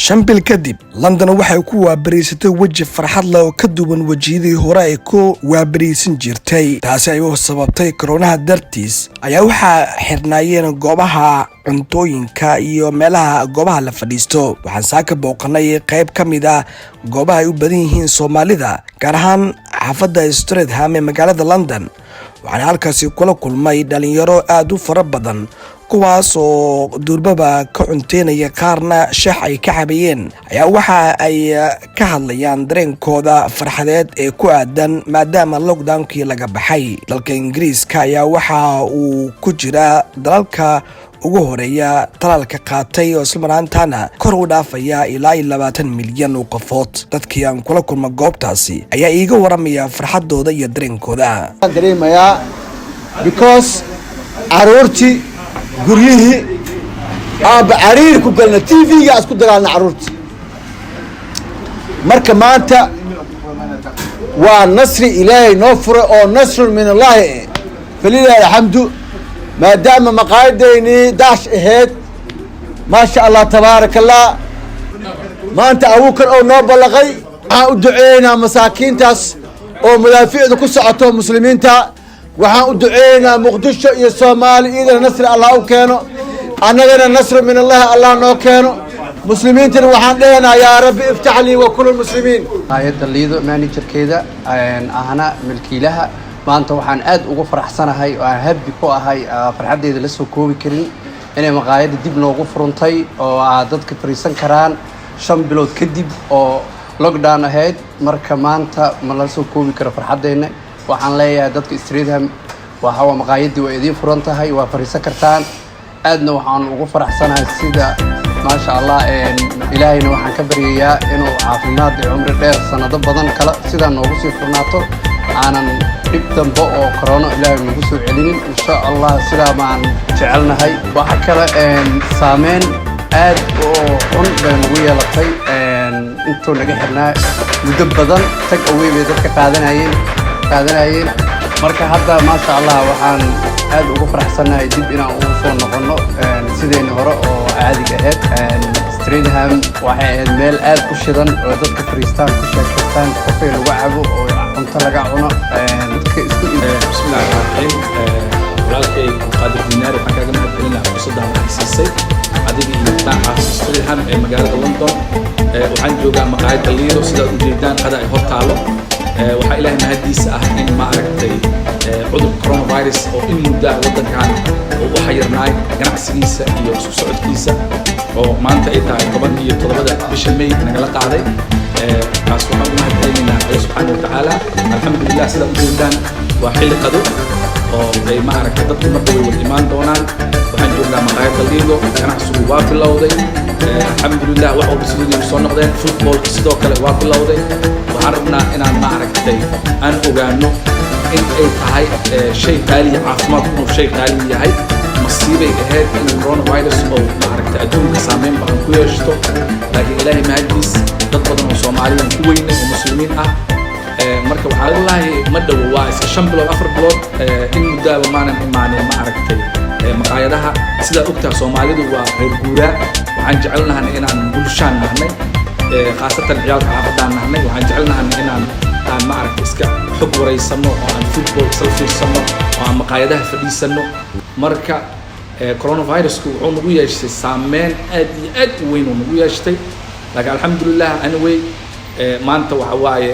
shambil kadib London waxay ku waabariisatay waji farxad leh oo ka duwan wajiyadii hore ay ku waabariisan jirtay taasi ay u sababtay corona dartiis ayaa waxa xirnaayeen goobaha cuntooyinka iyo meelaha goobaha la fadhiisto waxaan saaka booqanay qayb kamid ah goobaha ay u badan yihiin Soomaalida gaar ahaan xaafadda Streatham ee magaalada London waxaan halkaasi kula kulmay dhalinyaro aad u fara badan kuwaas oo durbaba ka cunteynaya qaarna shax ay ka cabayeen ayaa waxa ay ka hadlayaan dareenkooda farxadeed ee ku aadan maadaama lockdownkii laga baxay dalka Ingiriiska ayaa waxa uu ku jira dalalka ugu horeeya talaalka qaatay oo isla marantana kor u dhaafaya ilaa 20 milyan oo qofood dadkii aan kula kulma goobtaasi ayaa iiga waramaya farxadooda iyo dareenkooda dareemaya because aroorti guriyihii aaba cariir ku galna TV-ga isku dagaalna caruurti marka maanta waa nasri ilaahay noo furo oo nasr min Allah falilahi alhamdu maadaama maqaayadayni daash ahayd ma sha Allah tabarakallah maanta abuukar oo noo balaqay waxaan u duceeynaa masaakiintaas oo madaaficda ku socoto muslimiinta waxaan u duceeynaa muqdisho iyo Soomaali idin nasr Allah u keeno annagana nasr min Allah Allah noo keeno muslimiinta waxaan dheeynaa yaa rabbi iftah li wa kullu muslimiin hay'adda liido managerkeeda ahana milkiilaha maanta waxaan aad ugu faraxsanahay oo happy ku ahay farxadeeda la soo koobi karin inay maqaayada dib loogu furantay oo dadka fariisan karaan 5 bilood kadib oo lockdown ahayd marka maanta ma la soo koobi karo farxadeena waxaan leeyahay dadka Streatham waxa maqaayadii way idin furan tahay waa fariisan kartaan aadna waxaan ugu faraxsanahay sida ma sha Allah ilaahayna waxaan ka baryayaa inuu caafimaad iyo umri dheer sanado badan kala sida noogu sii furnaato aanan dib dambe oo corona ilaahay nagu soo celinin insha Allah sida maan jecelnahay waxa kale saameyn aad oo xun bay nagu yeelatay intuu naga xirnaa muddo badan tag away bay dadka qaadanayeen marka hadda ma sha Allah waxaan aad ugu faraxsanahay dib inaan ugu soo noqono sideen hore oo caadiga ahayd Streatham waxay ahayd meel aad ku shidan oo dadka fariistaan ku sheekaystaan kafee lagu cabo oo cunto laga cuno dadka isku bismillaahir rahmaanir rahiim walaalkay qaadir dinaar waxaan kaga mahadcelinayaa fursaddan aan siisay adiga iyo taaca Streatham ee magaalada London waxaan joogaa maqaayadda liido sida u jeedaan qada ay hortaalo waxaa ilaahay mahadiisa ah in ma aragtay cudur coronavirus oo in muddo wadankan oo u xayirnaay ganacsigiisa iyo isku socodkiisa oo maanta ay tahay 17 bisha May nagala qaaday kaas waxaan u mahadcelinaynaa Allah subhanahu wa ta'ala alxamdulillah sida u jeedaan waa xilli qado oo ay ma aragtay dadku marba way wada imaan doonaan waxaan joognaa maqaayadda liido ganacsigu waa bilowday alxamdulillah wax walba sidii soo noqdeen football sidoo kale waa bilowday waxaan rabnaa inaan ma aragtay aan ogaano in ay tahay shay qaali caafimaad oo shay qaali yahay masiibay ahayd in coronavirus oo ma aragtay adduunka saameyn badan ku yeeshto laakiin ilaahay mahadiis dad badan oo Soomaaliyeed ku weyn oo muslimiin ah marka waxaa laahay ma dhaw waa iska 5 bilood 4 bilood in muddo maanan imaanay ma aragtay maqaayadaha sida ogtaa Soomaalidu waa reer guuraa waxaan jecelnahay inaan bulshaan nahnay khaasatan ciyaalka xaafadaan nahnay waxaan jecelnahay inaan ma aragtay iska xog wareysano oo aan football salfiisano oo aan maqaayadaha fadhiisano marka coronavirus wuxuu nagu yeeshay saameyn aad u weyn oo nagu yeeshay laakiin alxamdulillah anyway maanta waxa waaye